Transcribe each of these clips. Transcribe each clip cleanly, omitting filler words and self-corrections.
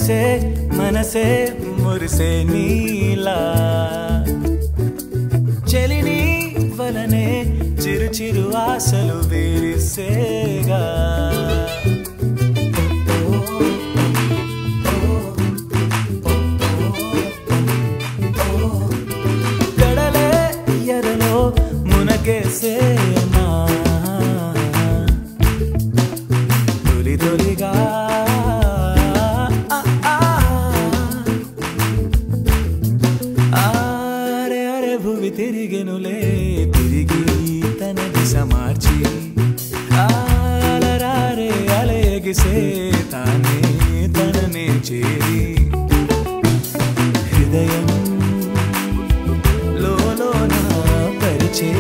మెరిసే మనసే మురిసే నీలా చెలిని వలనే చిరు చిరు ఆశలు విరిసేగా గడలే ఎరలో మునగేసేనా తొలి తొలిగా ఆరే అరే భూమి తిరిగెనులే తిరిగి తన దిశ మార్చి అలరారే అలయగిసే తానే తననే చేరి హృదయం లోన పరిచే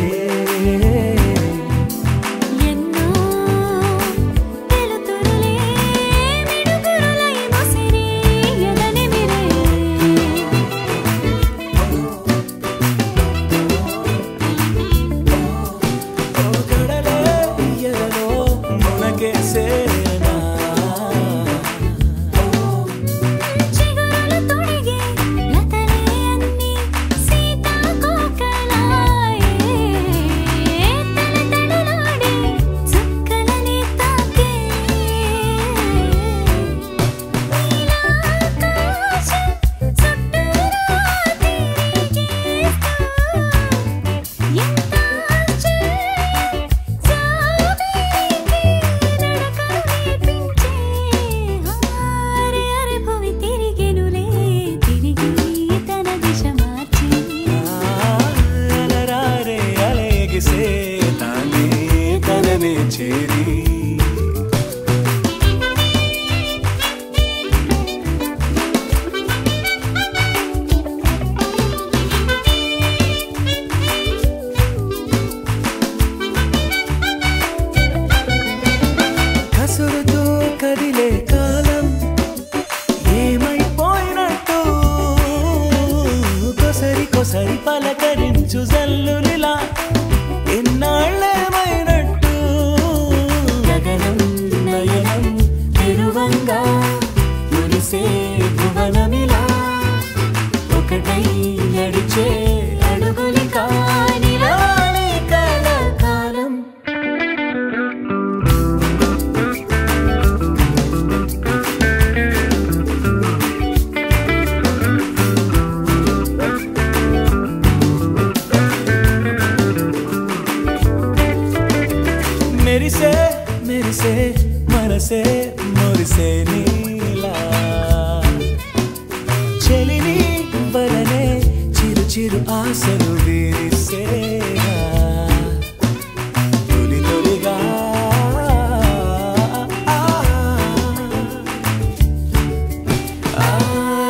సరి పలకరించు జల్లులిలా ఎన్నాళ్ళేమైనట్టు గగనం నయనం తిరువంగా మురిసే భువనమిలా ఒకటై నడిచే అడుగులి కానిలాని కలకాలం మెరిసే మెరిసే మనసే మురిసే నీలా చెలిని వలనే చిరు చిరు ఆశలు విరిసేగా తొలి తొలిగా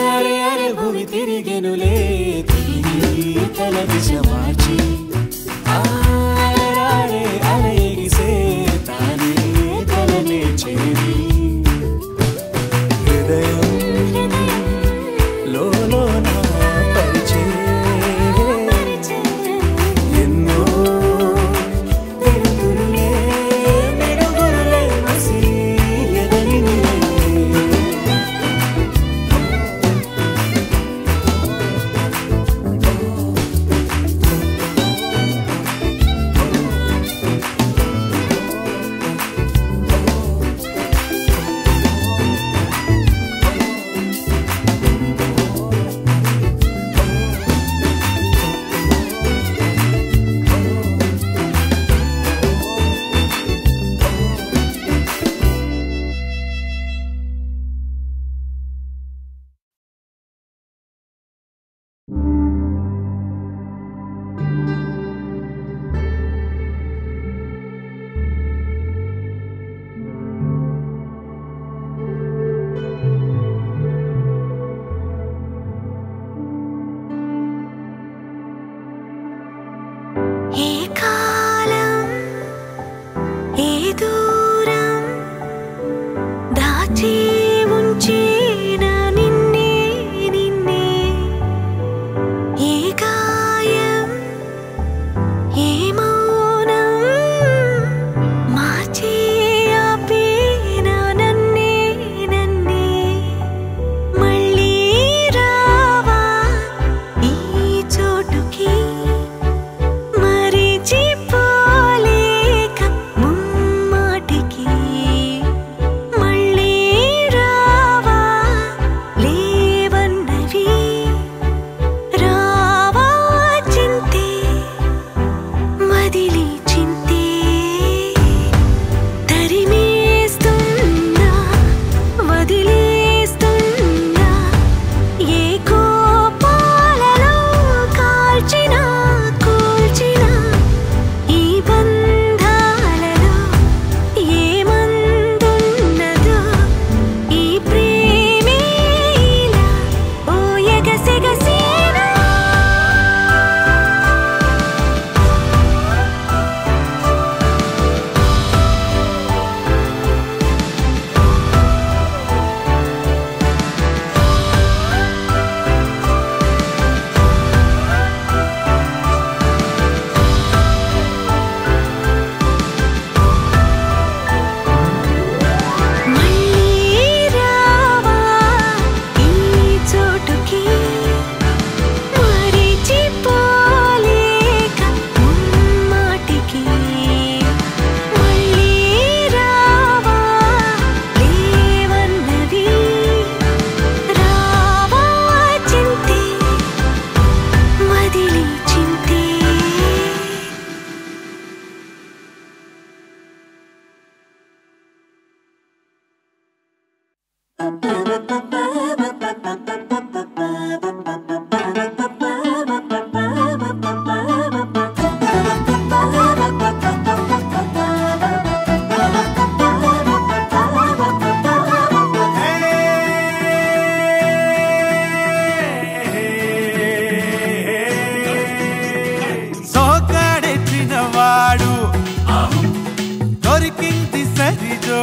అరే అరే భూమి తిరిగెనులే తిరిగి తన దిశ మార్చి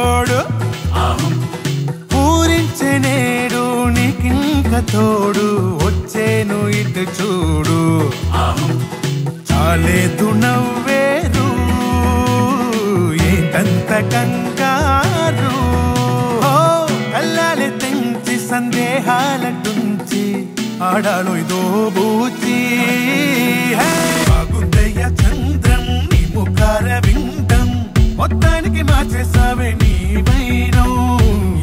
తోడు పూరించే నేడు నీకింక తోడు వచ్చేను ఇటు చూడు చాలేదు నవ్వేరు ఏకంత కంగారు కళ్ళాలే తెంచి సందేహాల టుంచి ఆడాలో ఇదో బూచి బాగుందయ్య చంద్రం నీ ముఖార వింటం మొత్తానికి మార్చేసావే నీ వైరం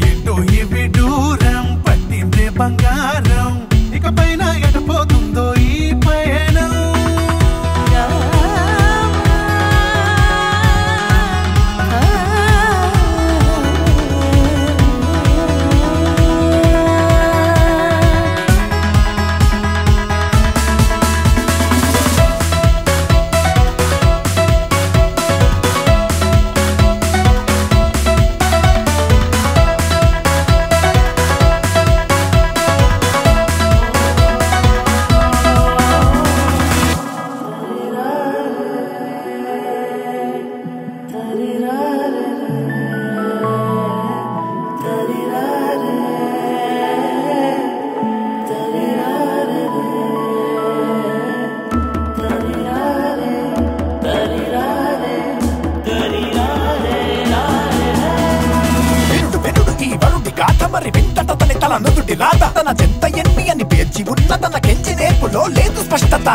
ఎటో ఇవి దూరం పట్టిందే బంగారం ఇకపైన ఎటపోతుందో ఈ పయనం తన చెంత ఎన్ని అని పేర్చి ఉన్న తన కెంచి నేర్పులో లేదు స్పష్టత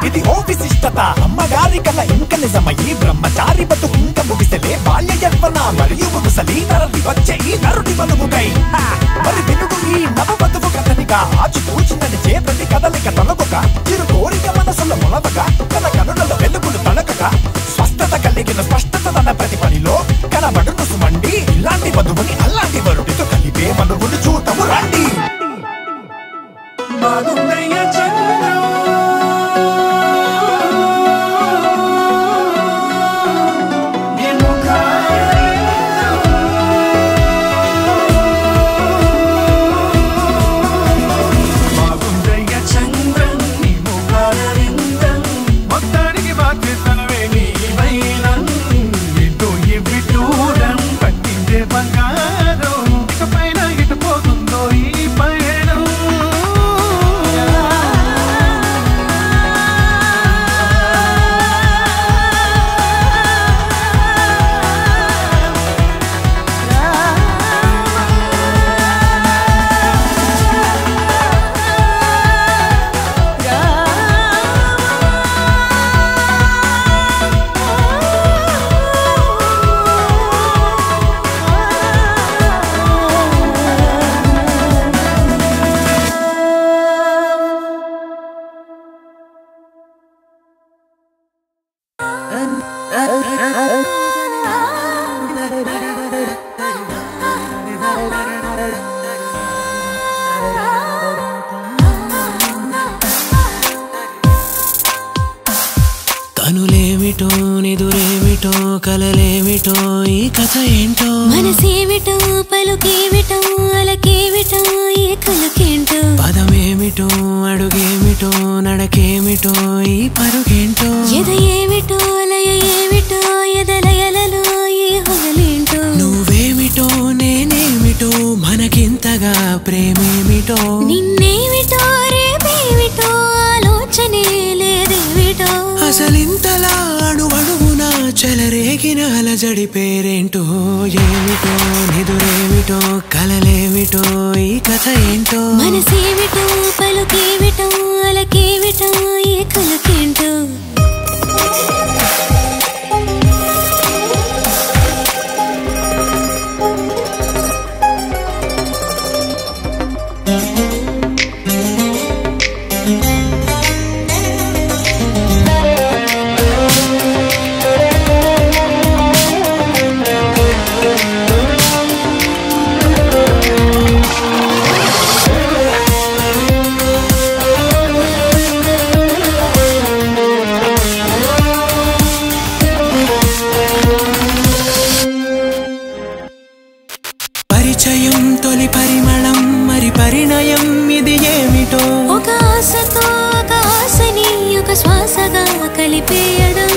ఇది ఓ విశిష్టత అమ్మగారి కల ఇంక నిజమయ్యి బ్రహ్మచారి బతుకు ఇంక ముగిసలే బాల్య యవ్వన మరియు ముసలి నరలి వచ్చే ఈ నరుడి బలుగుకై మరి వినుడు ఈ నవవధువు కథనిగా ఆచితూచిందని చేపటి కదలిక తొలగక చిరు కోరిక మనసులో మొలవగా తన కనులలో వెలుగులు తొలగక స్వస్థత కలిగిన స్పష్టత తన ప్రతి పనిలో కనబడును సుమండి ఇలాంటి వధువుని అలాంటి వరుడితో కలిపే మనువులు చూతము రండి బాగుందయ్య చంద్రం కనులేమిటో నిదురేమిటో కలలేమిటో ఈ కథ ఏంటో మనసేమిటో పలుకేమిటో అలకేమిటో ఈ కలకేంటో పదమేమిటో అడుగేమిటో నడకేమిటో ఈ పరుగేంటో ఎద ఏమిటో లయ ఏమిటో ఎదలయలలో ఈ హొగలేంటో నువ్వేమిటో నేనేమిటో మనకింతగా ప్రేమేమిటో నిన్నేమిటో రేపేమిటో ఆలోచనే లేదేమిటో అసలింతలా అణువణువునా చెలరేగిన అలజడి పేరేంటో ఏమిటో నిదురేమిటో కలలేమిటో ఈ కథ ఏంటో మనసేమిటో పలుకేమిటో అలకేమిటో ఈ కలకేంటో తొలి పరిమళం మరి పరిణయం ఇది ఏమిటో ఒక ఆశతో ఒక ఆశని ఒక శ్వాసగా కలిపేయడం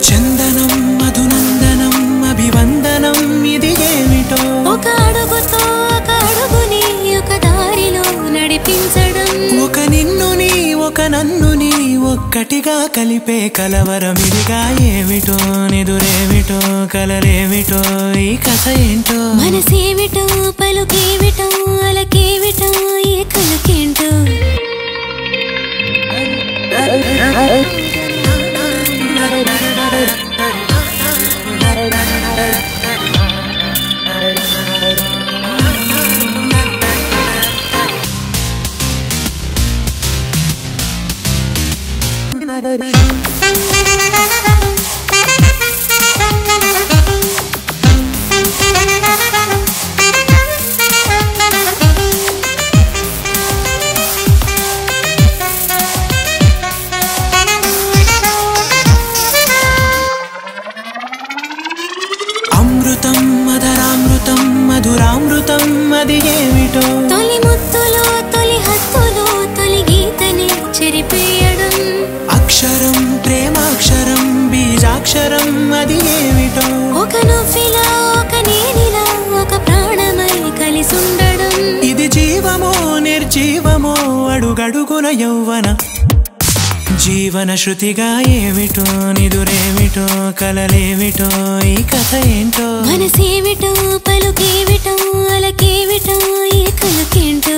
చందనం మధునందనం అభివందనం ఇది ఒక్కటిగా కలిపే కలవరమిదిగా ఏమిటో నిదురేమిటో కలరేమిటో ఈ కథ ఏంటో మనసేమిటో పలుకేమిటో అలకేమిటో ఈ కలకేంటో అమృతం మధురామృతం మధురామృతం అది ఏమిటో తొలి ముత్తులో తొలి హత్తులో తొలి గీతని చెరిపేయడం అక్షరం ప్రేమాక్షరం బీజాక్షరం అది ఏమిటో ఒక నువ్విలా ఒక నేనిలా ఒక ప్రాణమై కలిసుండడం ఇది జీవమో నిర్జీవమో అడుగడుగున యౌవన జీవన శృతిగా ఏమిటో నిదురేమిటో కలలేమిటో ఈ కథ ఏంటో మనసేమిటో పలుకేమిటో అలకేమిటో ఈ కలకేంటో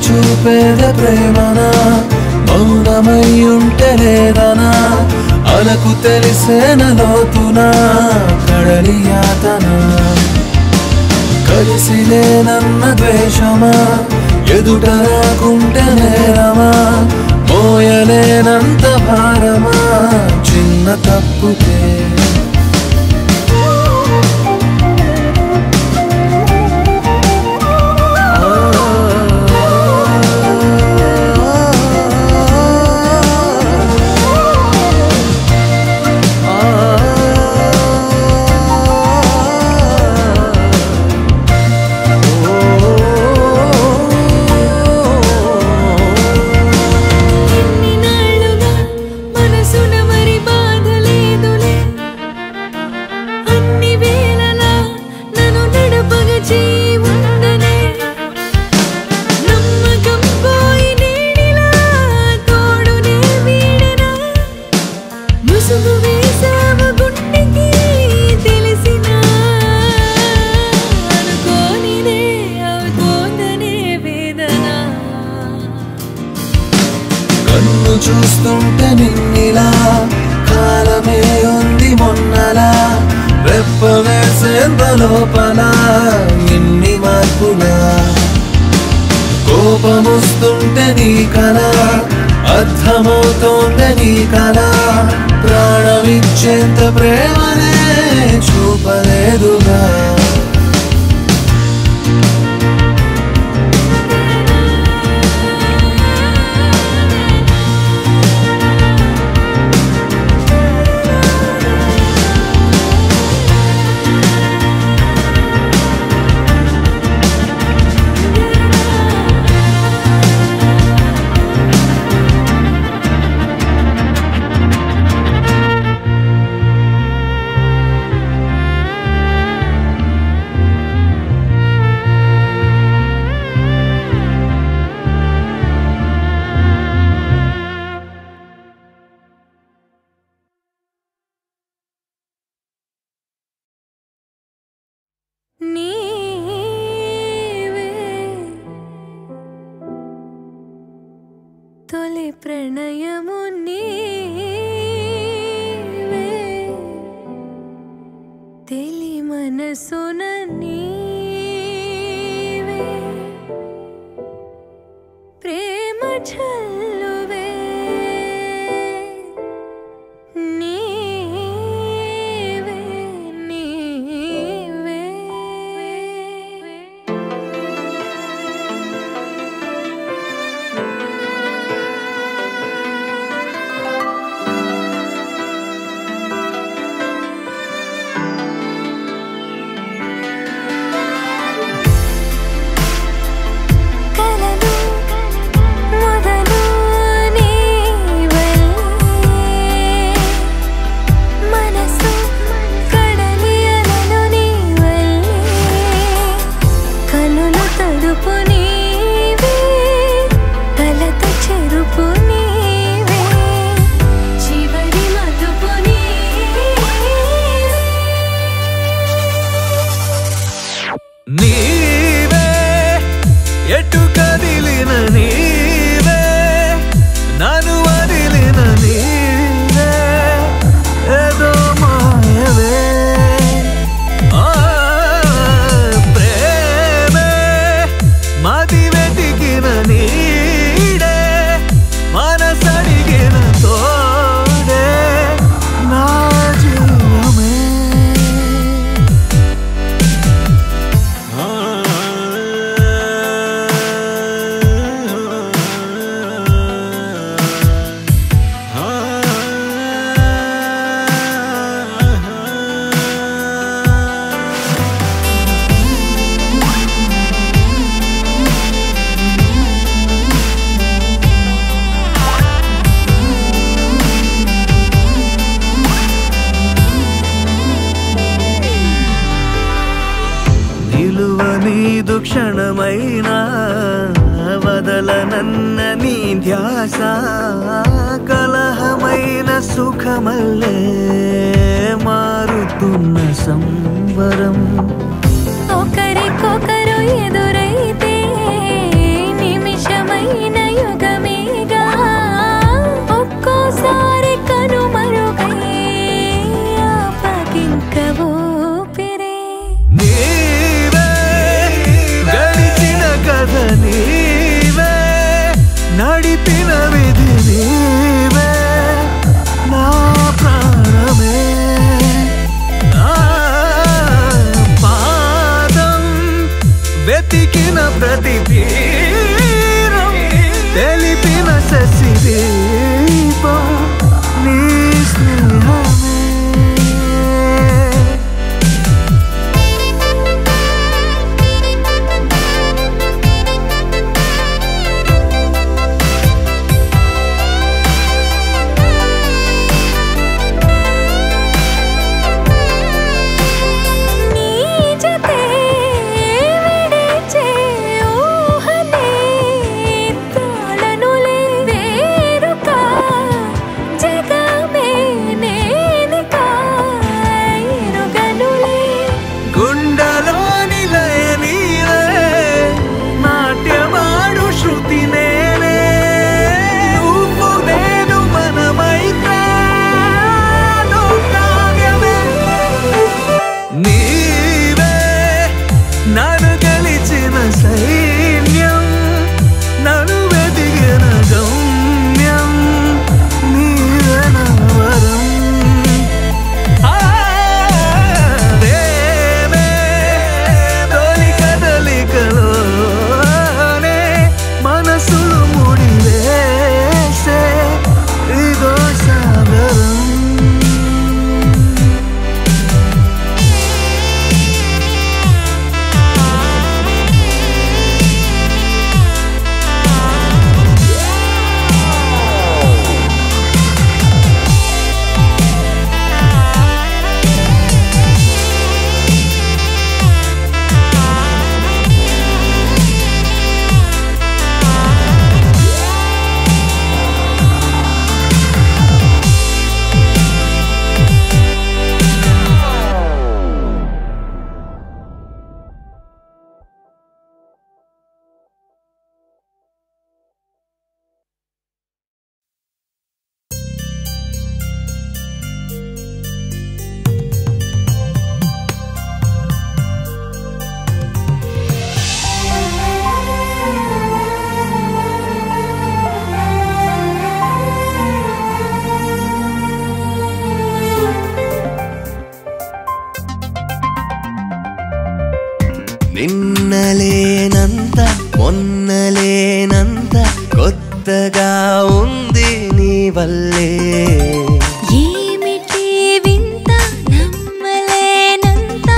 చూపేద ప్రేమనా మౌనమై ఉంటే లేదనా అలకు తెలిసేన లోతునా కడలి యాతన కలిసిలేనన్న ద్వేషమా ఎదుట రాకుంటే నేరమా మోయలేనంత భారమా చిన్న తప్పుకే చూస్తుంటే నిన్నిలా కాలమే ఉంది మొన్నలా రెప్ప వేసేంత లోపల ఇన్ని మార్పులా కోపమొస్తుంటే నీ కళ అర్థమవుతోంది నీ కళ ప్రాణమిచ్చేంత ప్రేమనే చూపలేదుగా ప్రణయము నీవే తెలి మనసున నీవే ప్రేమ చల్లువే నీవే నీవే కలలు మొదలు నీవల్లే మనసు కడలి అలలు నీవల్లే కనులు తడుపు నీవే కలత చెరుపు నీవే చివరి మలుపు నీవే ఎటు కదిలిన నీవే నన్ను వదిలిన నీవే ఏదో మాయవే ఆ ప్రేమే మది వెతికిన నీడే మనసడిగిన తోడే నా జీవమే నిలువ నీదు క్షణమైనా వదలనన్న నీ ధ్యాస కలహమైన సుఖమల్లే మారుతున్న సంబరం ఒకరికొకరు ఎదురైతే నిమిషమైన యుగమేగా ఒక్కోసారి కనుమరుగై ఆపకింక ఊపిరే నీవే గడిచిన కథ నీవే నడిపిన విధి నీవే నా ప్రాణమే నా పా మొన్నలేనంత కొత్తగా ఉంది నీ వల్లే. ఏమిటి వింత నమ్మలేనంత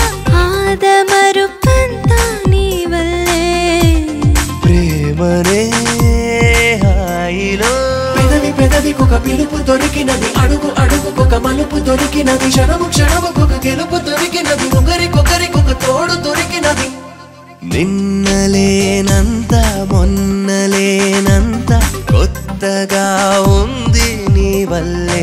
ఆదమరుపంత నీ వల్లే. ప్రేమనే హాయిలో పెదవికొక పిలుపు దొరికినది, అడుగు అడుగుకొక మలుపు దొరికినది, క్షణము క్షణముకొక గెలుపు దొరికినది, ఒకరికొకరికొక తోడు దొరికినది. నిన్నలేనంత మొన్నలేనంత కొత్తగా ఉంది నీ వల్లే.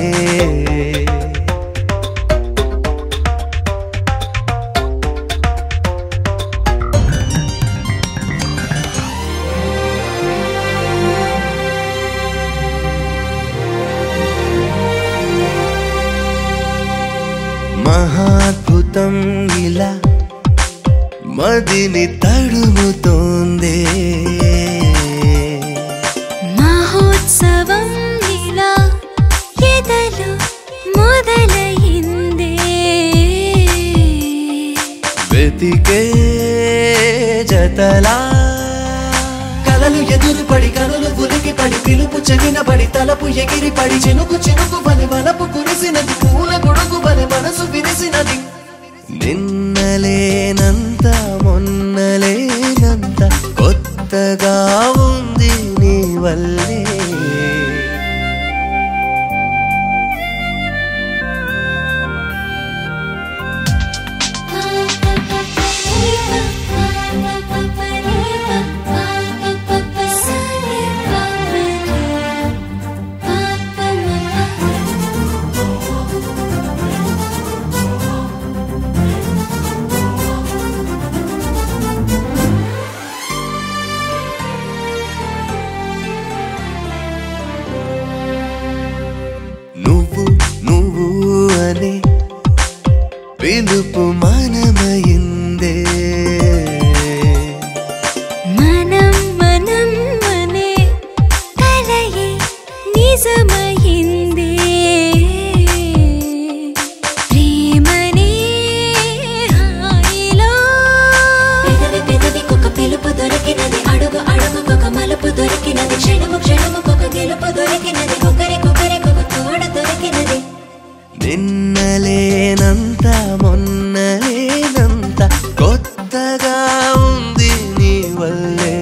మహాద్భుతం ఇలా మదిని తడుముతోందే. మహోత్సవం ఇలా ఎదలు మొదలైందే. వెతికే జతలా కలలు ఎదురుపడి కనులు ఉలికి పడి పిలుపు చెవినబడి తలపు ఎగిరి పడి చినుకు చినుకు వలె వలపు కురిసినది, పూల గొడుగు వలె మనసు విరిసినది. నిన్నలేనంత మొన్నలేనంత కొత్తగా ఉంది నీ వల్లే. పిలుపు మనమయిందే. మనం మనం మనే కలయే నిజమయిందే. ప్రేమనే హాయిలో పెదవికొక పిలుపు దొరికినది, అడుగు అడుగుకొక మలుపు దొరికినది, క్షణము క్షణముకొక గెలుపు దొరికినది, ఒకరికొకరికొక తోడు దొరికినది. నిన్నలేనంత మొన్నలేనంత కొత్తగా ఉంది నీ వల్లే.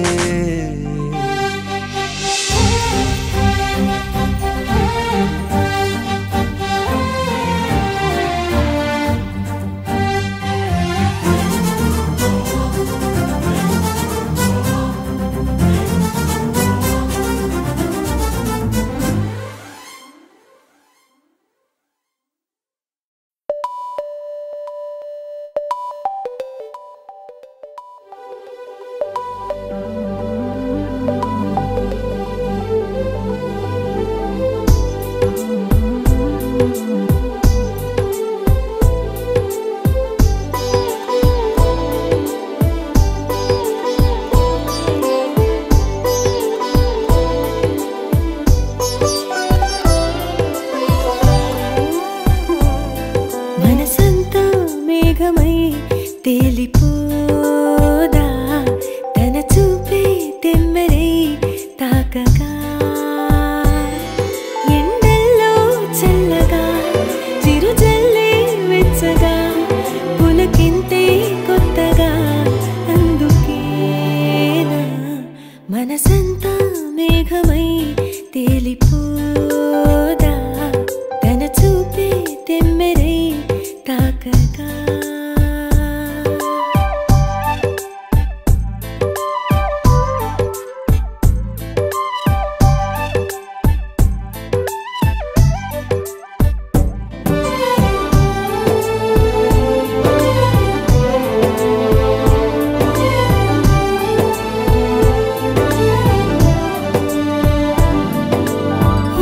మనసంతా మేఘమై తేలిపోదా, తన చూపే తెమ్మెరై తాకగా, ఎండల్లో చల్లగా చిరుజల్లే వెచ్చగా పులకింతే కొత్తగా. అందుకేనా మనసంతా మేఘమై తేలిపోదా, తన చూపే తెమ్మెరై తాకగా.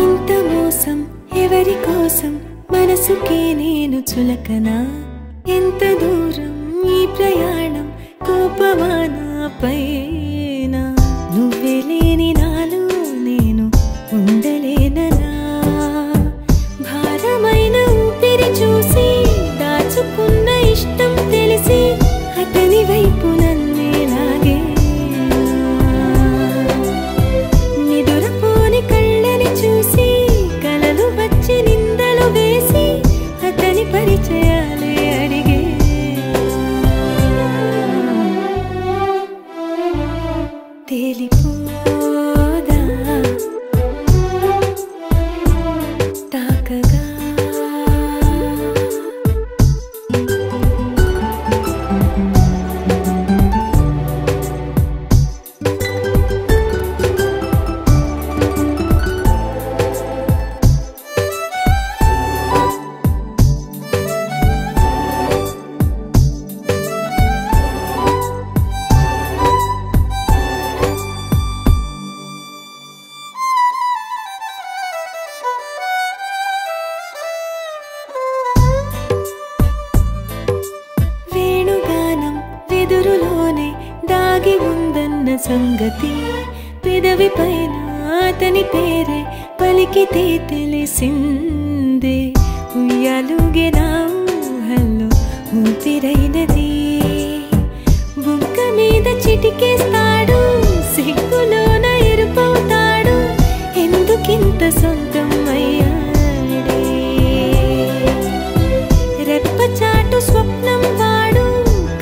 ఇంత మోసం ఎవరి కోసం, మనసుకే నేను చులకనా? ఎంత దూరం ఈ ప్రయాణం, కోపమానా పైన? నువ్వే లేని నాలో నేను ఉండలేననా? భారమైన ఊపిరి చూసి దాచుకున్న ఇష్టం తెలిసి అతని వైపు నన్నే లాగేనా? సంగతి పెదవి పైన అతని పేరే పలికితే తెలిసిందే. ఉయ్యాలుగెనా ఊహల్లో ఊపిరైనది, బుగ్గ మీద చిటికేస్తాడు, సిగ్గులోన ఎరుపవుతాడు, ఎందుకింత సొంతం అయ్యాడే. రెప్పచాటు స్వప్నం వాడు,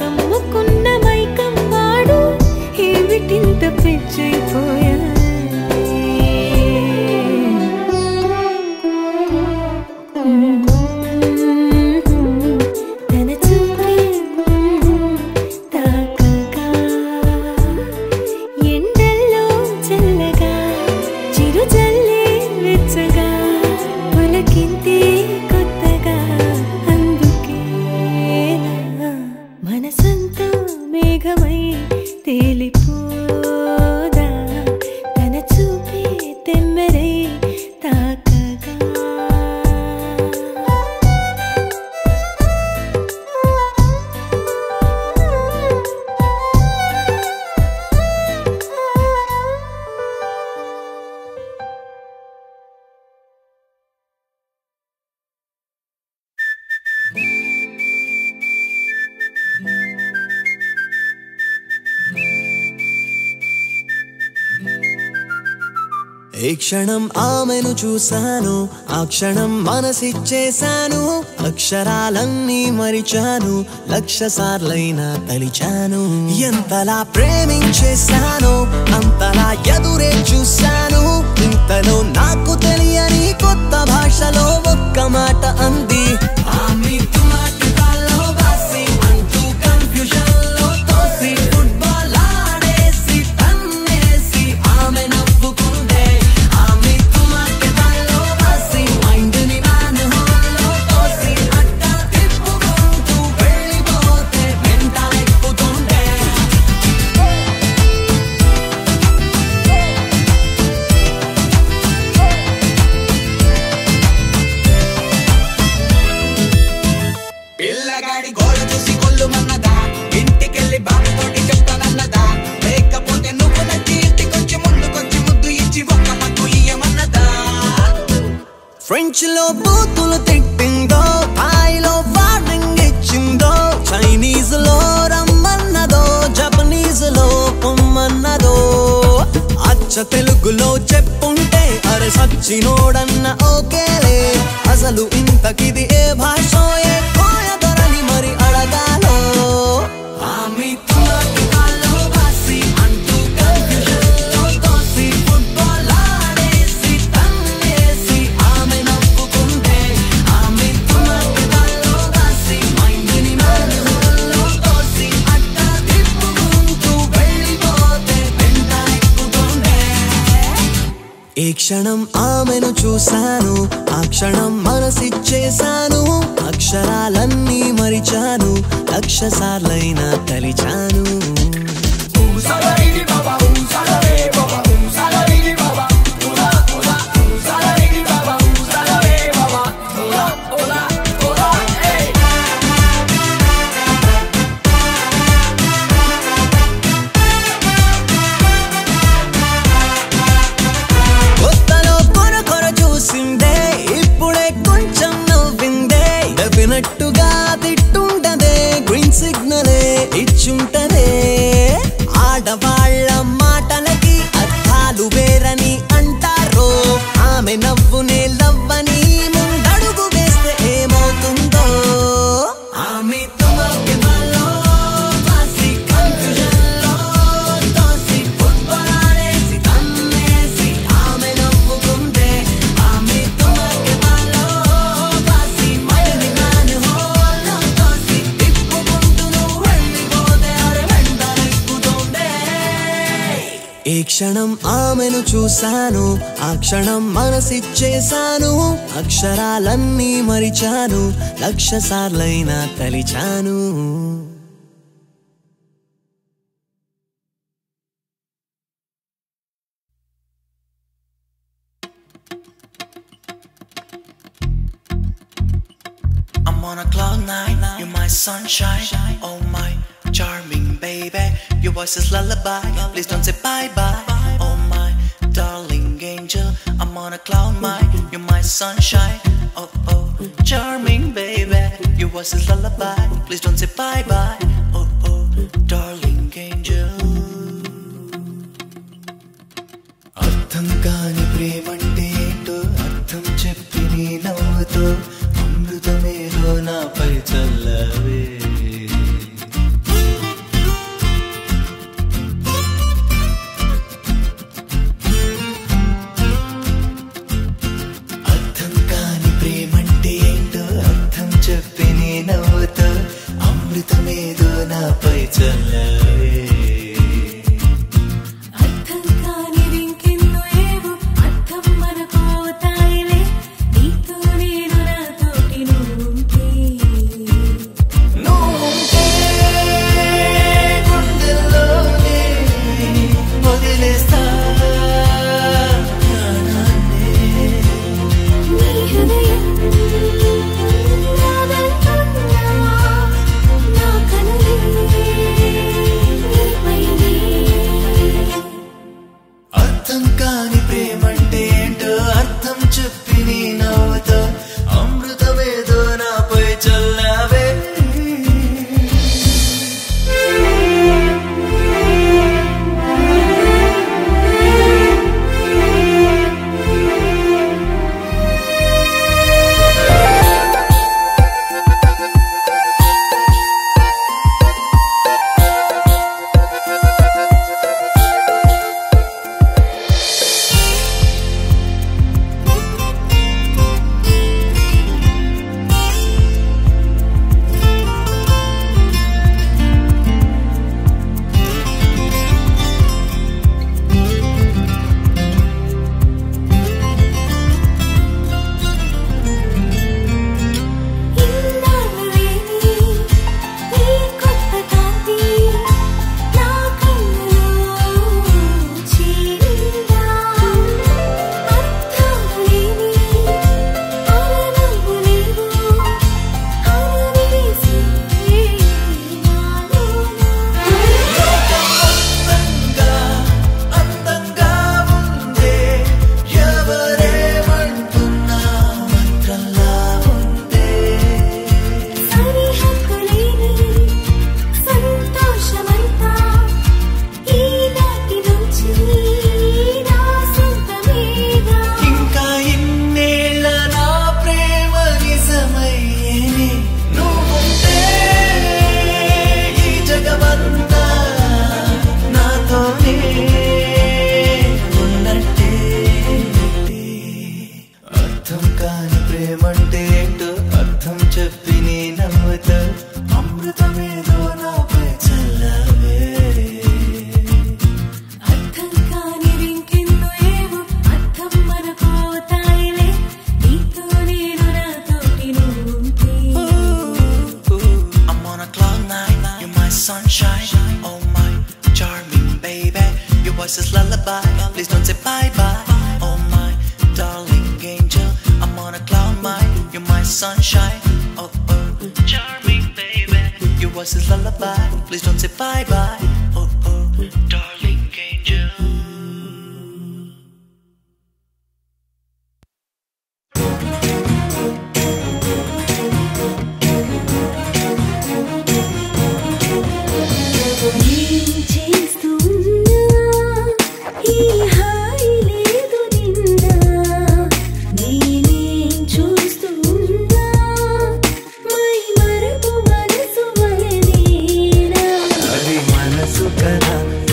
కమ్ముకున్న మైకం వాడు, ఏమిటింత పిచ్చైపోయాడే. తన చూపే తాకగా, ఎండల్లో చల్లగా, చిరుజల్లే వెచ్చగా, పులకింతే కొత్తగా, అందుకే మనసంతా మేఘమై తేలిపోదా, తన చూపే తెమ్మెరై తాకగా. ఏ క్షణం ఆమెను చూశాను, ఆ క్షణం మనసిచ్చేశాను, అక్షరాలన్నీ మరిచాను, లక్ష సార్లైనా తలిచాను. ఎంతలా ప్రేమించేశాను, అంతలా ఎదురే చూశాను, ఇంతలో నాకు తెలియని కొత్త భాషలో ఒక్క మాట అంది. ఫ్రెంచ్ లో బూతులు తిట్టిందో, థాయిలో వార్నింగ్ ఇచ్చిందో, చైనీస్ లో రమ్మన్నదో, జపనీస్ లో పొమ్మన్నదో, అచ్చ తెలుగులో చెప్పుంటే అరే సచ్చినోడన్న ఓకేలే, అసలు ఇంతకిది ఏ భాషో ఏ కోయదొరని మరి అడగాలో. ఏ క్షణం ఆమెను చూశాను, ఆ క్షణం మనసిచ్చేశాను, అక్షరాలన్నీ మరిచాను, లక్ష సార్లైనా తలిచాను. నట్టుగా తిట్టుంటదే, గ్రీన్ సిగ్నలే ఇచ్చుంటదే, ఆడవాళ్ళ మాటలకి అర్థాలు వేరని అంటారో, ఆమె నవ్వునే లవ్వని ముందడుగు వేస్తే ఏమవుతుందో. ఆమె ఏ క్షణం ఆమెను చూశాను, ఆ క్షణం మనసిచ్చేశాను, అక్షరాలన్నీ మరిచాను, లక్ష సార్లైనా తలిచాను. I'm on a cloud nine, you're my sunshine, oh my charming baby. Your voice is lullaby. Please don't say bye bye. Oh my darling angel, I'm on a cloud nine. You're my sunshine. Oh oh, charming baby. Your voice is lullaby. Please don't say bye bye. Oh oh, darling angel. అర్థం కాని ప్రేమంటే ఏంటో అర్థం చెప్పి నీ నవ్వుతో అమృతమేదో నాపై చల్లవే. అర్థం కాని ప్రేమంటే ఏంటో అర్థం చెప్పి నీ నవ్వుతో అమృతమేదో నాపై చల్లవే.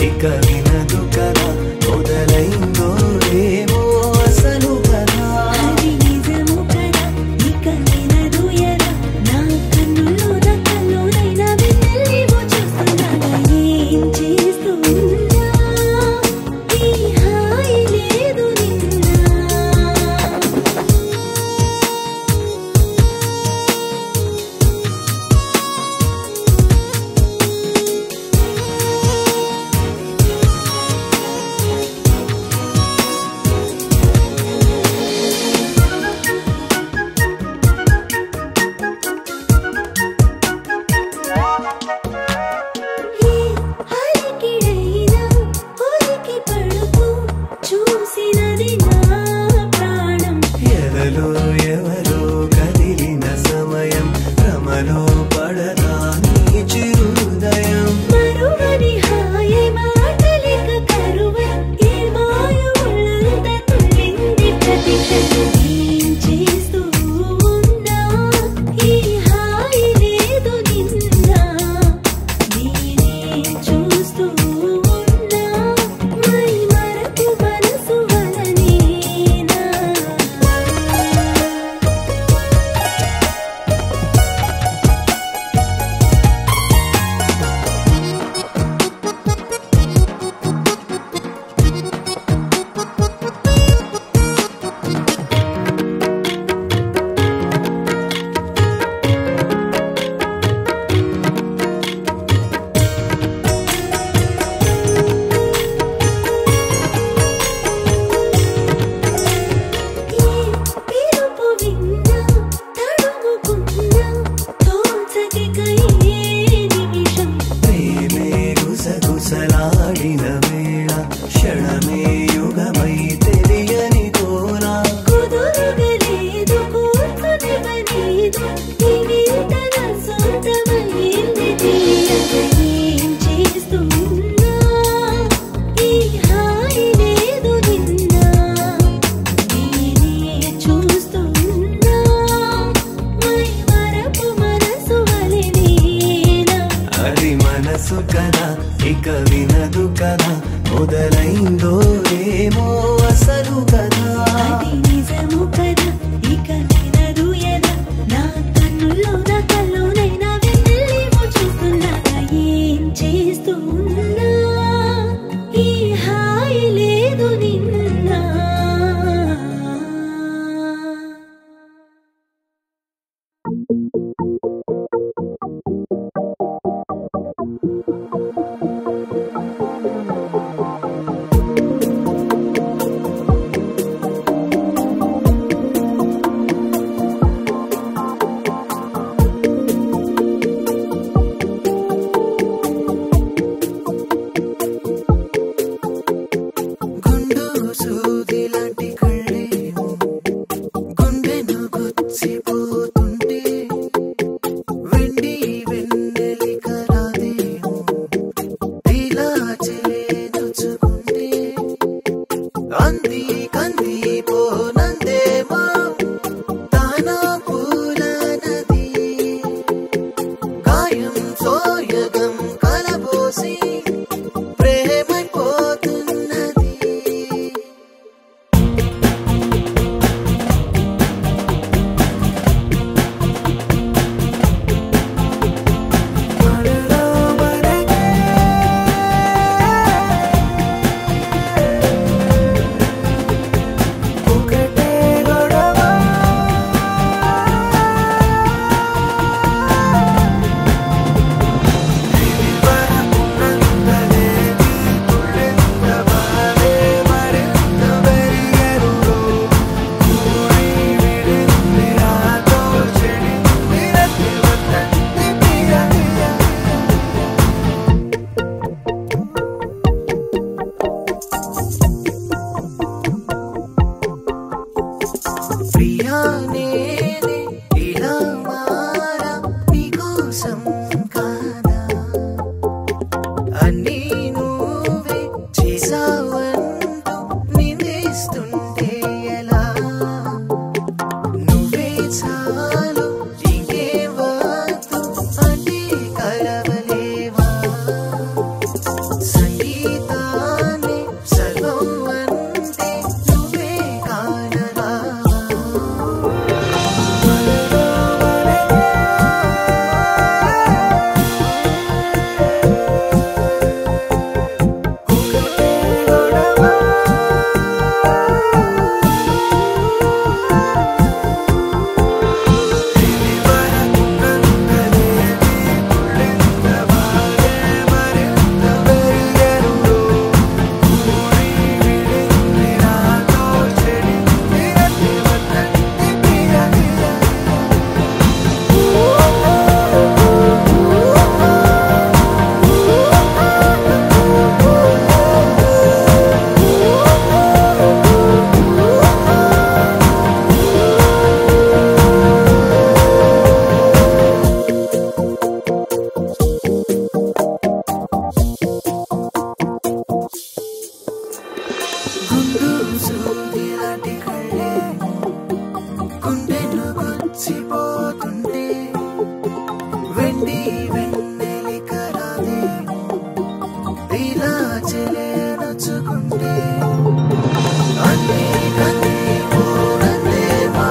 ఇక వినదు కదా ప్రేమలో పడదా నీ చిరుదయం మరువని హాయి మాటలిక కరువై ఈ మాయ ఒళ్ళంత తుళ్ళింది ప్రతి క్షణం ఏం చేస్తూ ఉన్నా ఈ హాయి లేదు నిన్న నేనే చూస్తూ ఉన్నా మై మరపు మనసు వలనేనా పిలుపు విన్నా తడుముకున్నా తోచకిక ఏ నిమిషం ప్రేమే గుసగుసలాడిన వేళ క్షణమే యుగమై తెలియని కోలా కుదురుగలేదు కూర్చునివలేదు ఈ వింత నా సొంతమైంది తెలియక ఏం చేస్తున్నా ఈ హాయి లేదు నిన్న నేనే చూస్తున్నా మై మరపు మనసు వలనేనా అది మనసు కదా ఇక వినదు కదా మొదలైందో ఏమో అసలు కదా అది నిజము కదా ఇక వినదు ఎదా నా కన్నుల్లో నా కల్లోనైనా వెన్నెలేమో చూస్తున్నాగా ఏం చేస్తున్నా ఈ హాయి లేదు నిన్న నింగి వెన్నెలికరాదే ఇలా చెలే నచ్చుకుంటే అన్నీ కన్నీ పోనందేమా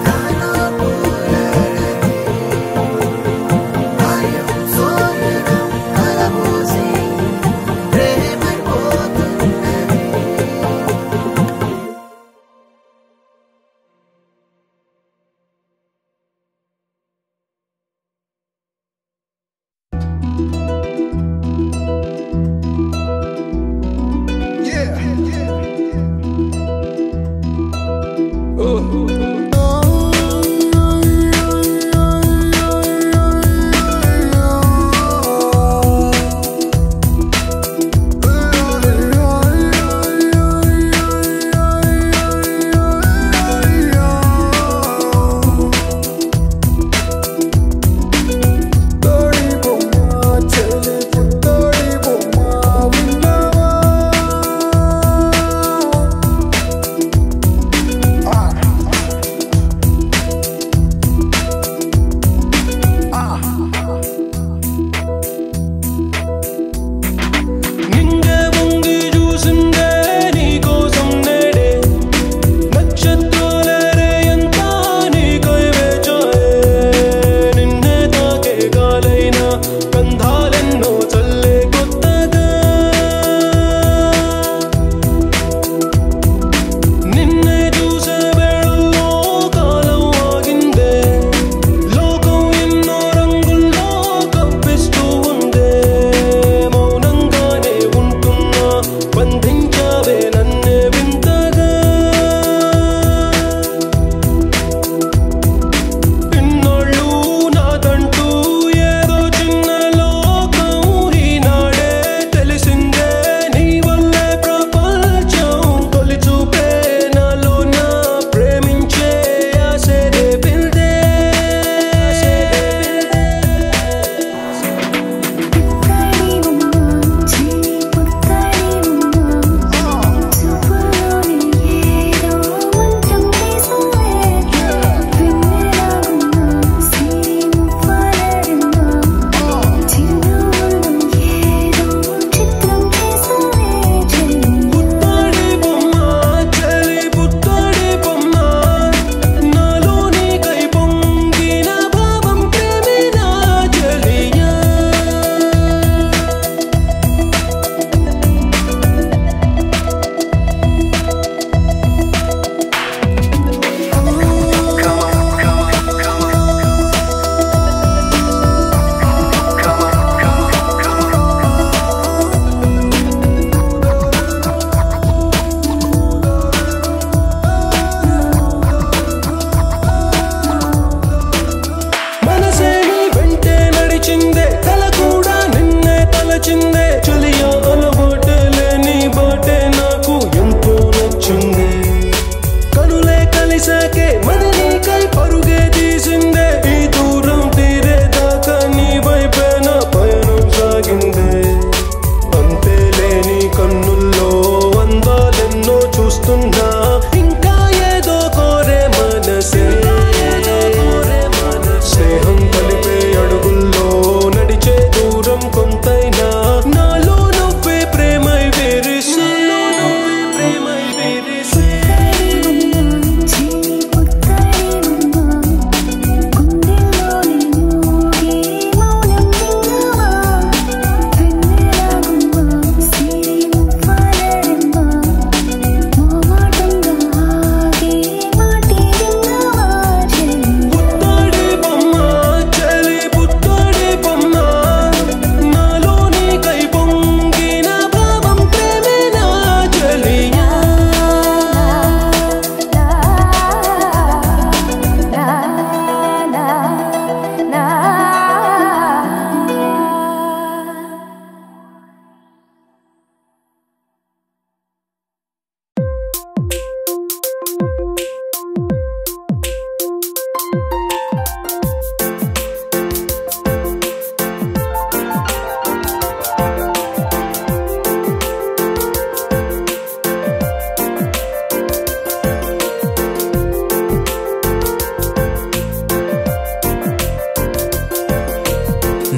కానా పోయాడని ఆయం సోయడం కలబోసి ప్రేమైపోతున్నది.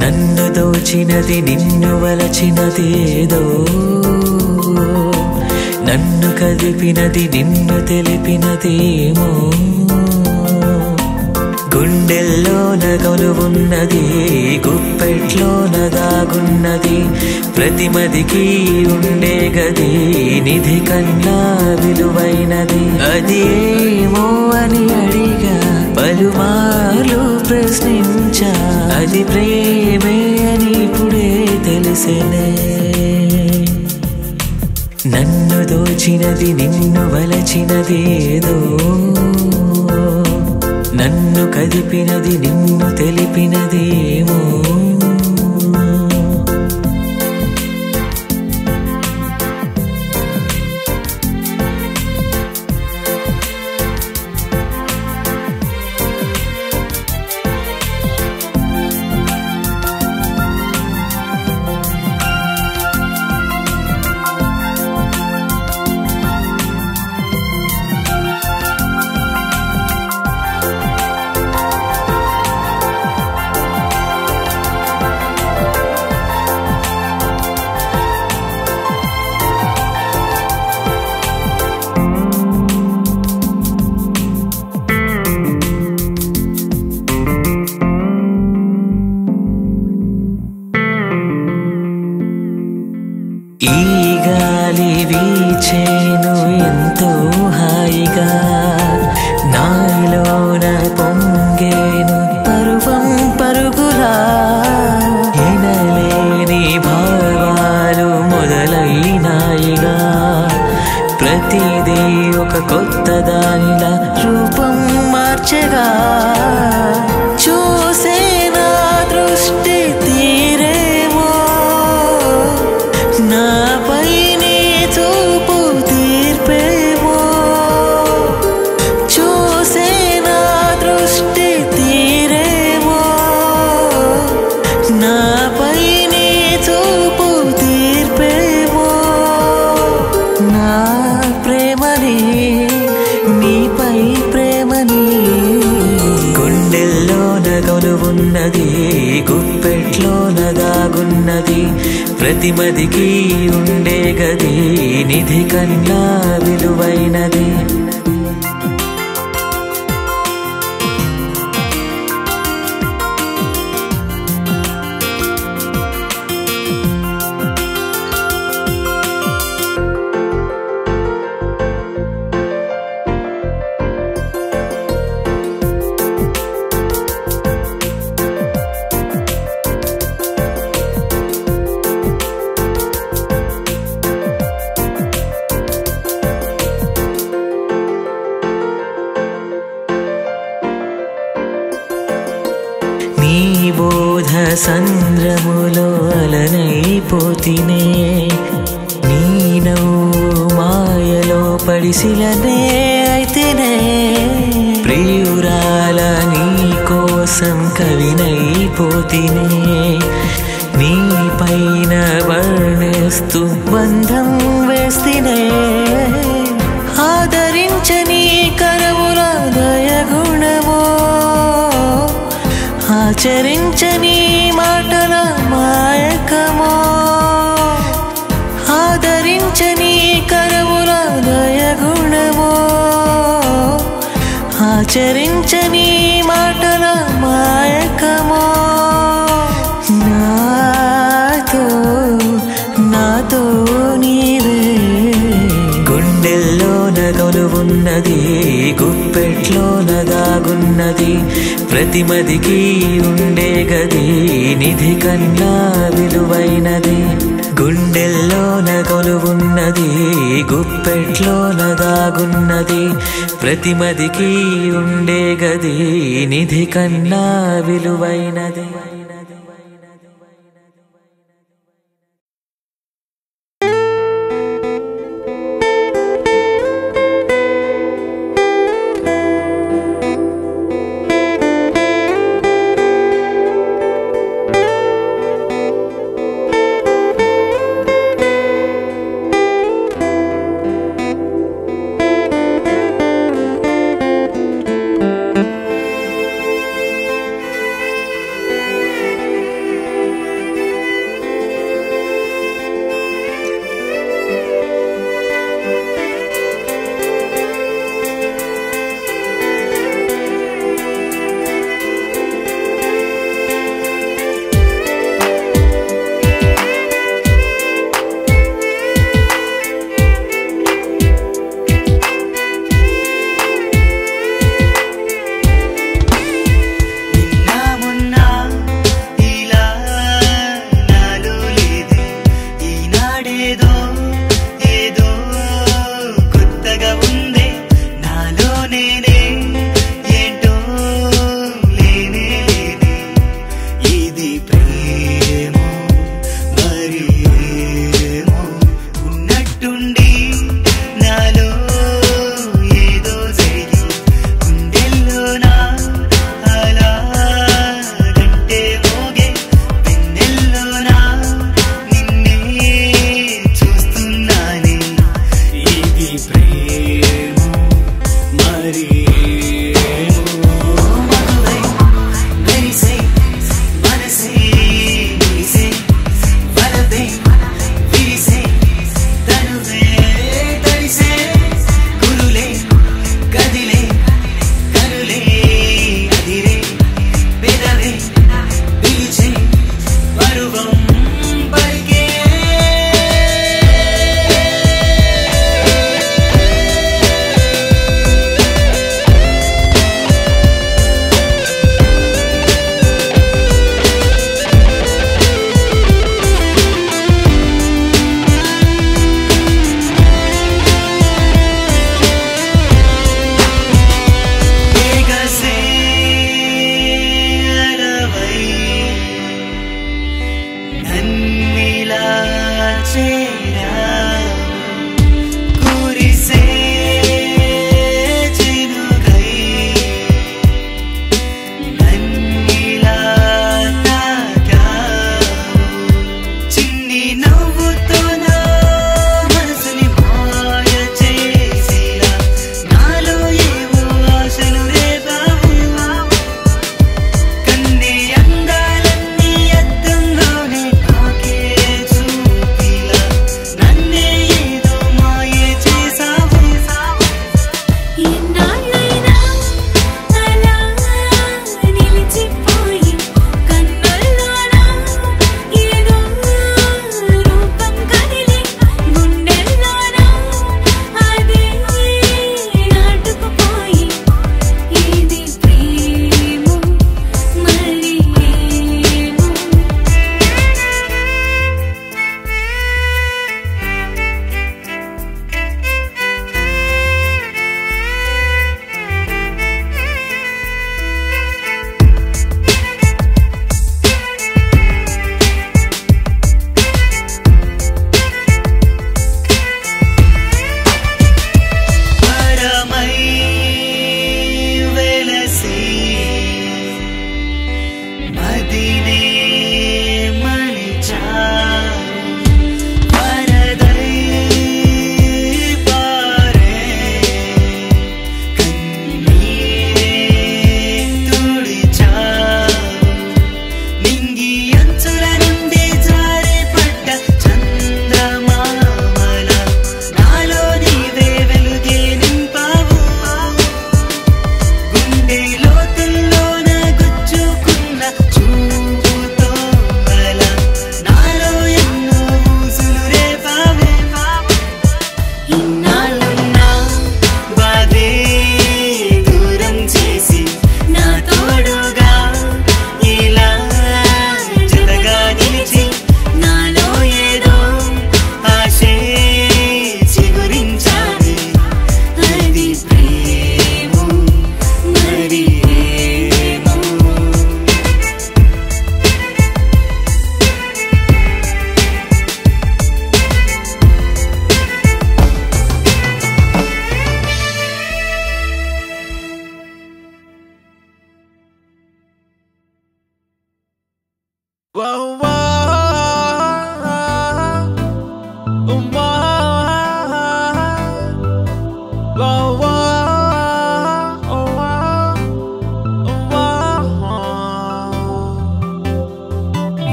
నన్ను దోచినది నిన్ను వలచినది ఏదో, నన్ను కదిపినది నిన్ను తెలిపినది ఏమో. గుండెల్లోన కొలువున్నది గుప్పెట్లోన దాగున్నది, ప్రతిమదికి ఉండే గది నిధి కన్నా విలువైనది. అది ఏమో అని అడిగా పలుమార్లు ప్రశ్నించా, అది ప్రేమే అని ఇప్పుడే తెలిసేనే. నన్ను దోచినది నిన్ను వలచినది ఏదో, నన్ను కదిపినది నిన్ను తెలిపినది ఏమో. ప్రతిమదికి ఉండే గది నిధి కన్నా విలువైనది. సంద్రములో అలనైపోతినే, నీ నవ్వు మాయలో పడిసిలనే అయితేనే. ప్రియురాల నీ కోసం కవినైపోతినే, నీ పైన వర్ణిస్తూ బంధం వేస్తేనే. ఆదరించని కరముల దయగుణమో, ఆచరించని మాటల మాయకమో. ఆదరించని కరముల దయగుణమో, ఆచరించని మాటల మాయకమో. నాతో నీవే గుండెల్లోన కొలువున్నది గుప్పెట్లోన దాగున్నది, ప్రతిమదికి ఉండే గది నిధి కన్నా విలువైనది. గుండెల్లోన కొలువున్నది గుప్పెట్లోన దాగున్నది, ప్రతిమదికి ఉండే గది నిధి కన్నా విలువైనది.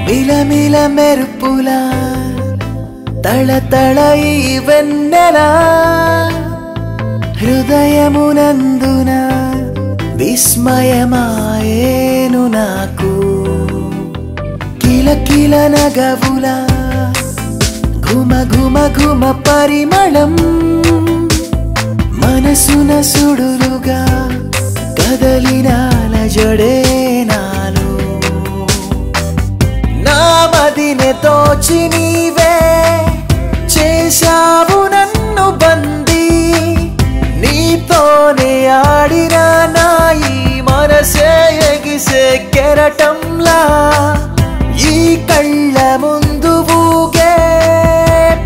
మిలమిల మెరుపుల తళతళ ఈ వెన్నెల హృదయమునందున విస్మయమాయేను నాకు కిలకిల నగవుల ఘుమ ఘుమ ఘుమ పరిమళం మనసున సుడులుగా కదలినాల జడే నాలో నా మదినే తోచి నీవే చేశావు నన్ను బందీ నీతోనే ఆడినా నా ఈ మనసే ఎగిసే కెరటంలా ఈ కళ్ళ ముందు ఊగే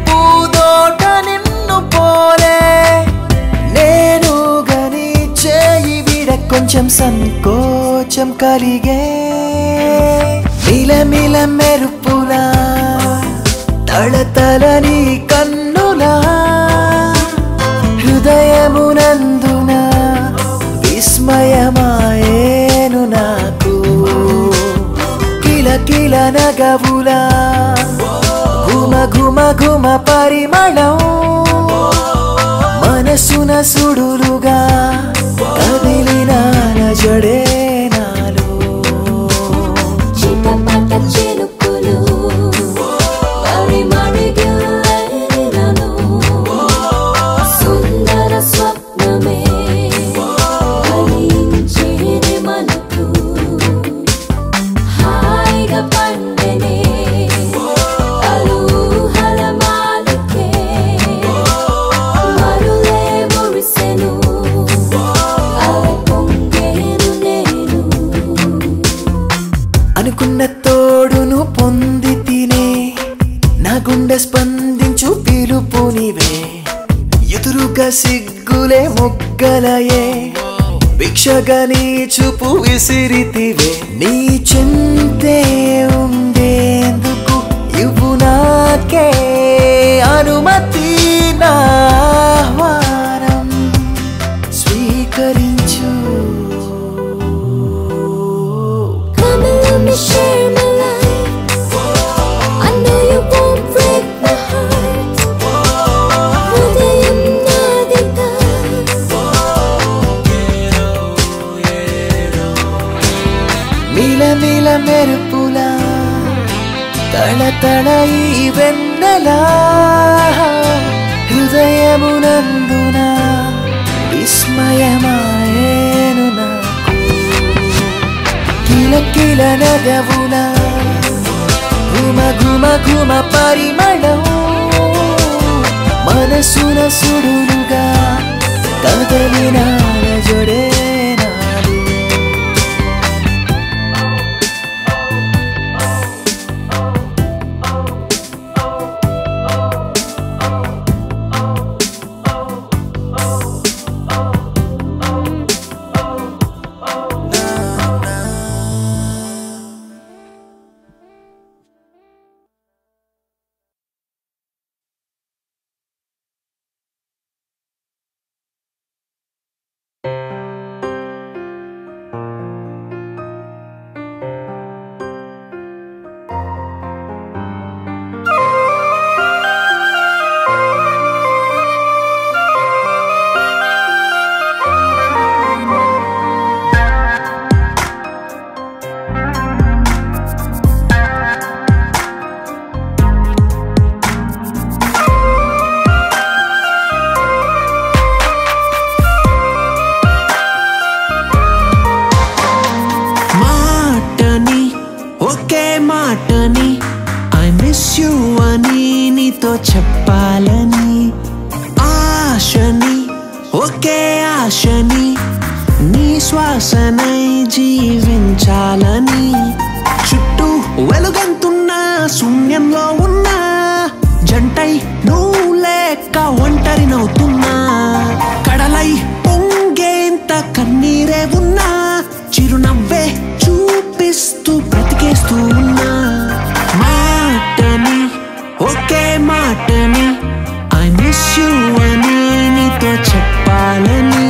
పూదోట నిన్ను పోలే నేను గని చేయి విడ కొంచెం సంకోచం కలిగే మిలమిల మెరుపులా తళతళ నీ కన్నులా హృదయమునందున విస్మయమాయేను నాకు కిలకిల నగవులా ఘుమ ఘుమ ఘుమ పరిమళం మనసున సుడులుగా కదిలినాల జడే నాలో చిటపట చినుకులు పరిమళిగిల్లేనను సుందర స్వప్నమే ఫలించేది మనకు హాయిగా పండెనే అలూహల మాలికే మరులే మురిసెను అలె పొంగేను నేను అనుకున్న తోడును పొంది తినే నా గుండె స్పందించు పిలుపు నీవే ఎదురుగా సిగ్గులే మొగ్గలయే భిక్షగా నీ చూపు విసిరితివే నీ చింతే ఉండేందుకు ఇవ్వు నాకే అనుమతి నా ఆహ్వానం స్వీకరించు Come and let me share my life. I know you won't break my heart. హృదయం నాదిగా మిలమిల మెరుపులా తళతళ ఈ వెన్నెలా హృదయమునందున విస్మయమాయేను నాకు కిలకిల నగవుల ఘుమ ఘుమ ఘుమ పరిమళం మనసున సుడులుగా కదలినాల జడే నాలో మాటని ఐ మిస్ యూ అని నీతో చెప్పాలని, ఆశని ఒకే ఆశని నీ శ్వాసనై జీవించాలని, చుట్టూ వెలుగంతున్నా శూన్యంలో ఉన్నా జంటై నువ్వు లేక ఒంటరినవుతున్నా, కడలై పొంగేంత కన్నీరే ఉన్నా చిరునవ్వే చూపిస్తూ బ్రతికేస్తూ ఉన్నా, మాటని ఒకే మాటని ఐ మిస్ యూ అని నీతో చెప్పాలని.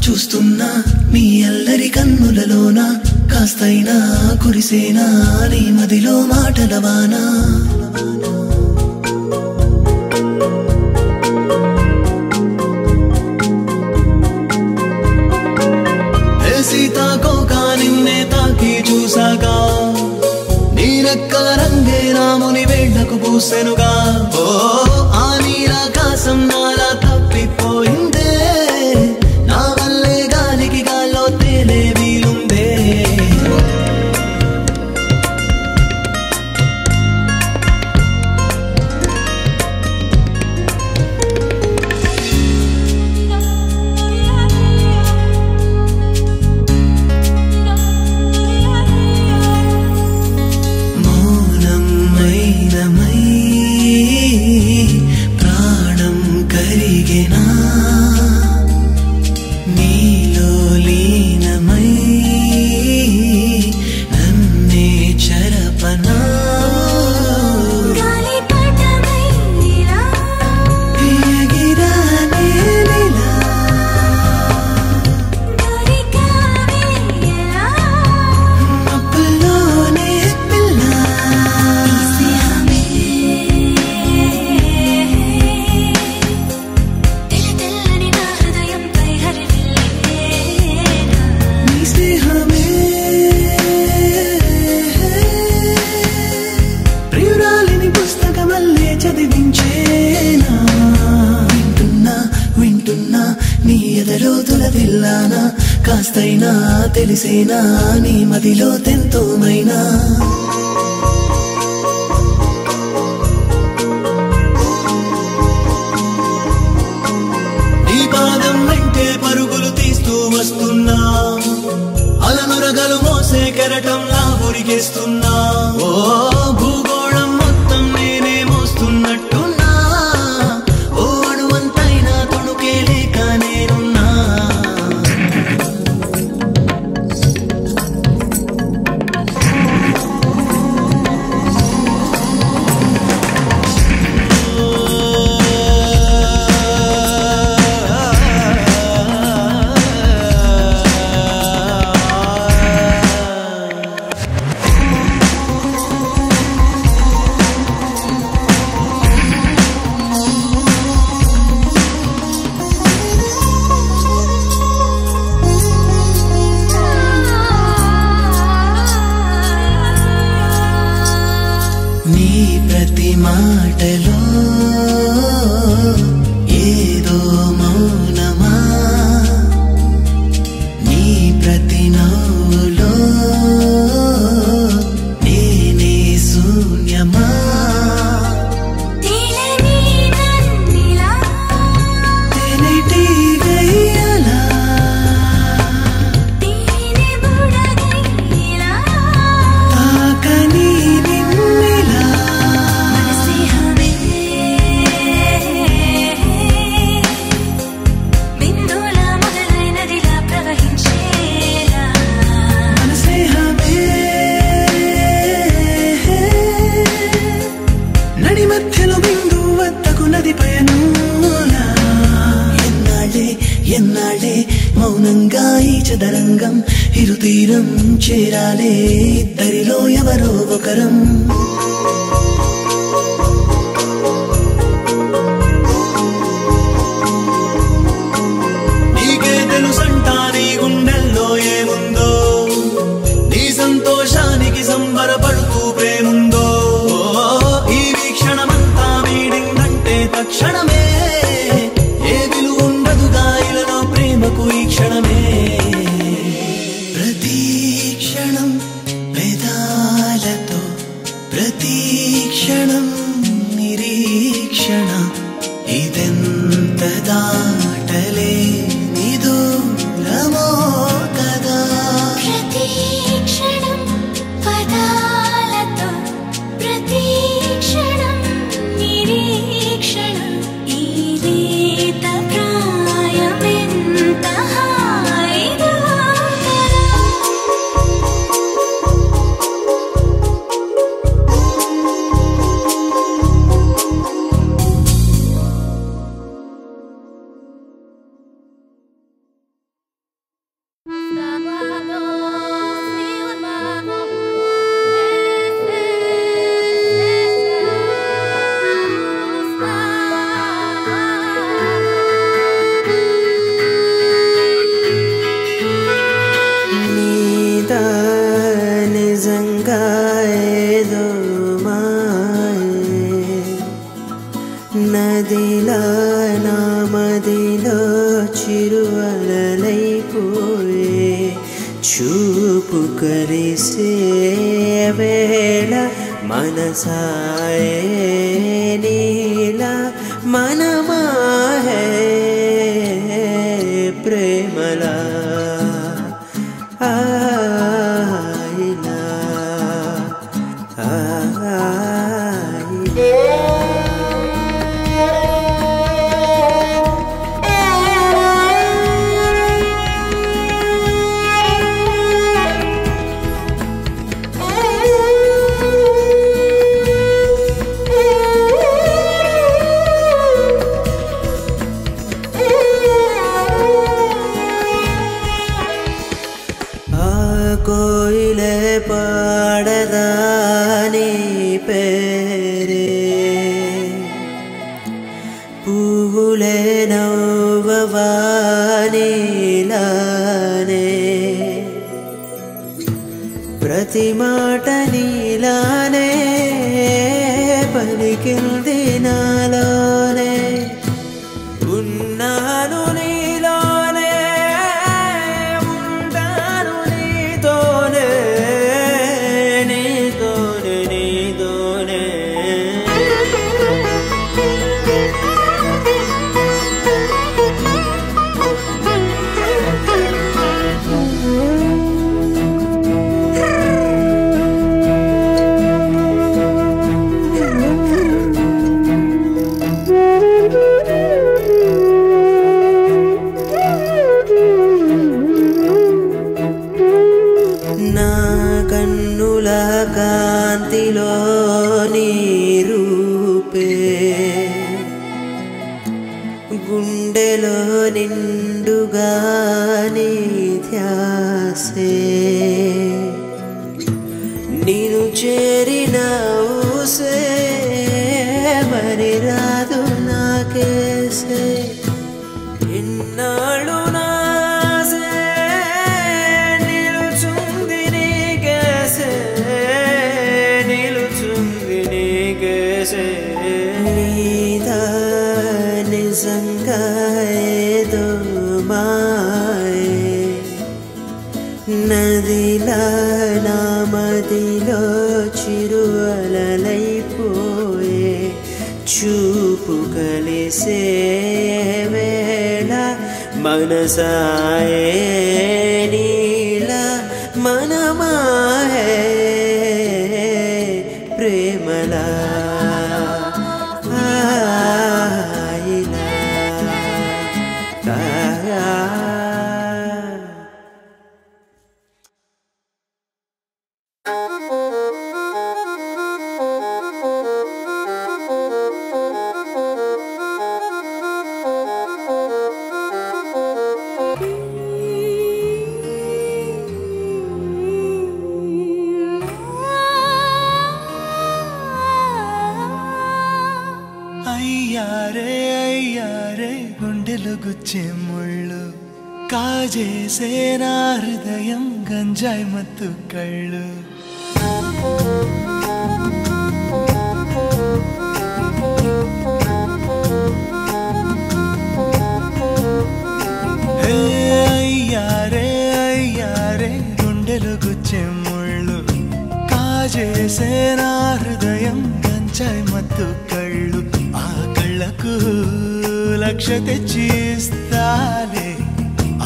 చూస్తున్నా మీ అల్లరి కన్నులలోన కాస్తైనా కురిసేనా నీ మదిలో మాటలవానా సీతాకోకా నిన్నే తాకి చూసాగా నీ రెక్క రంగే రాముని వేళ్లకు పూసెనుగా ఓ ఆ నీరాకాశం నాలా తప్పిపోయిందే నా పూల విల్లానా కాస్తైనా తెలిసేనా నీ మదిలో తెంతోమైనా నీ పాదం వెంటే పరుగులు తీస్తూ వస్తున్నా అలనురగలు మోసే కెరటంలా ఉరికేస్తున్నా ఓ భూగోళం మొత్తం నేనే మోస్తున్నట్టున్నా ఓ అణువంతైనా తొణుకే లేక నేనున్నా ప్రతి మాటలో ఏదో మౌనమా నీ ప్రతి నవ్వులో నేనే శూన్యమా తేనెటి గయ్యలా తాకని ఎన్నాళ్ళే మౌనంగా ఈ చదరంగం ఇరుతీరం చేరాలే ఇద్దరిలో ఎవరో ఒకరం నీకే తెలుసంటా నీ గుండెల్లో ఏముందో నీ సంతోషానికి సంబరపడుతూ ప్రేముందో ఈ వీక్షణమంతా వీడిందంటే తక్షణమే ప్రేమకు ఈ క్షణమే ప్రతి క్షణం వేదాలతో ప్రతి క్షణం నిరీక్షణ ఇదెంత దాటలే నిదూరమో కదా ప్రతి క్షణం పదాలతో ప్రతి క్షణం నిరీక్షణ ఇదేత ప్రాయమెంత హాయిగా నదిలా నా మదిలో చిరువలలైపోయే చూపు కలిసే వేళ మనసాయే నీలా మనమాహే ప్రేమలా ఆయిలా కోయిలే పాడదాని పేరే పువ్వులే నవ్వవానిలానే ప్రతి మాట నీలానే పలికింది నాలోనే ఉన్నాను నీలోనే నీ ధ్యాసే నీను చేరిన ఊసే మరి రాదు నాకేసే ఇన్నాళ్ళు నాసే నిలుచుంది నీకేసే నిలుచుంది నీకేసే నీదా నిజంగా ఏదో మాయే నదిలా నా మదిలో చిరువలలైపోయే చూపు కలిసే వేళ మనసాయే నీలా మనమాయే ప్రేమలా గుచ్చే ముళ్ళు కాజేసే నా హృదయం గంజాయి మత్తు కళ్ళు అయ్యారే అయ్యారే గుండెలు గుచ్చే ముళ్ళు కాజేసే నా హృదయం గంజాయి మత్తు కళ్ళు ఆ కళ్ళకు లక్ష తెచ్చిస్తాలే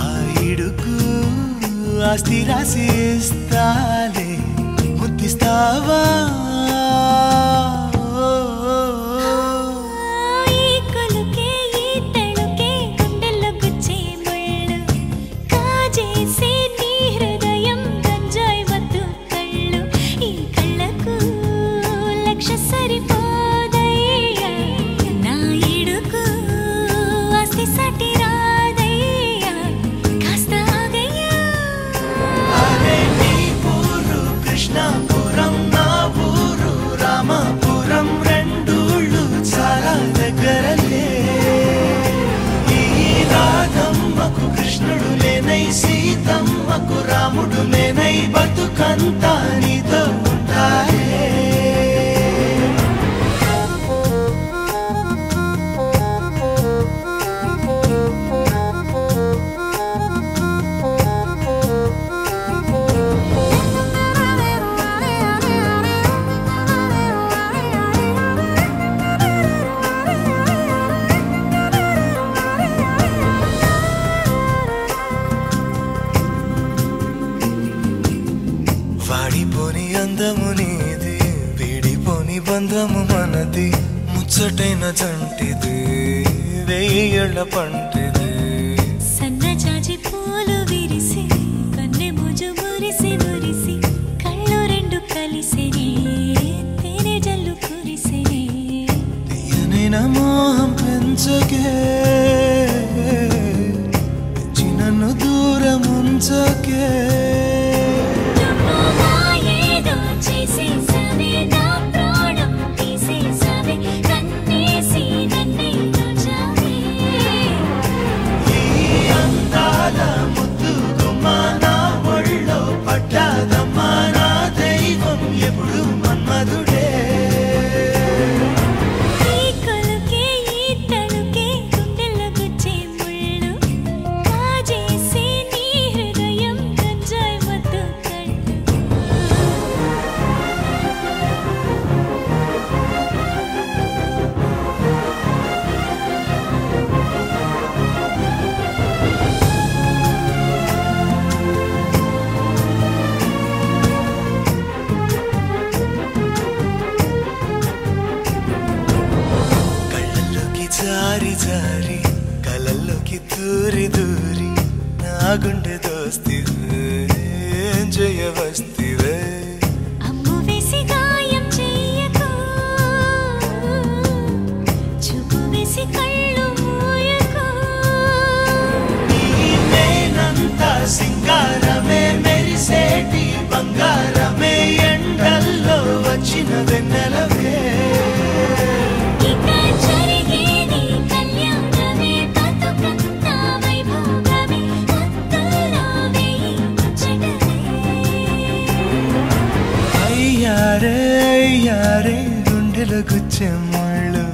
ఆ ఇడుకు ఆస్తి రాసిస్తాలే ముద్దిస్తావా సీతమ్మకు రాముడు లేనై బతుకంతా నీతో ఉంటాయే బంధము మనది ముచ్చటైన జంటిది వేయళ్ళ పంటిది సన్నజాజి పూలు విరిసి కన్నె ముజు మురిసి మురిసి కళ్ళు రెండు కలిసినే తేనె జల్లు కురిసినే తీయనైన మోహం పెంచకే పెంచి నన్ను దూరం ఉంచకే గుండె దోస్తివే జయవస్తివే అమ్ము వేసి గాయం చెయ్యకు చూపు వేసి కళ్ళు మూయకు నీవేనంత గుచ్చే ముళ్ళు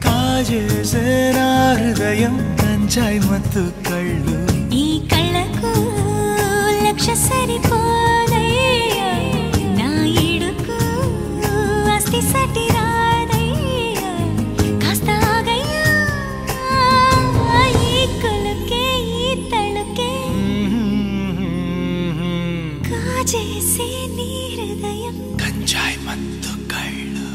కాజేసే నా హృదయం కంచాయి మత్తు కళ్ళు ఈ కళ్ళకు లక్ష సరిపోదయ్యా నా ఇడుకు అస్తి సటి రాదయ్యా కాస్త ఆగయ్యా ఈ కులుకే ఈ తళుకే కాజేసే నీ హృదయం కంచాయి మత్తు కళ్ళు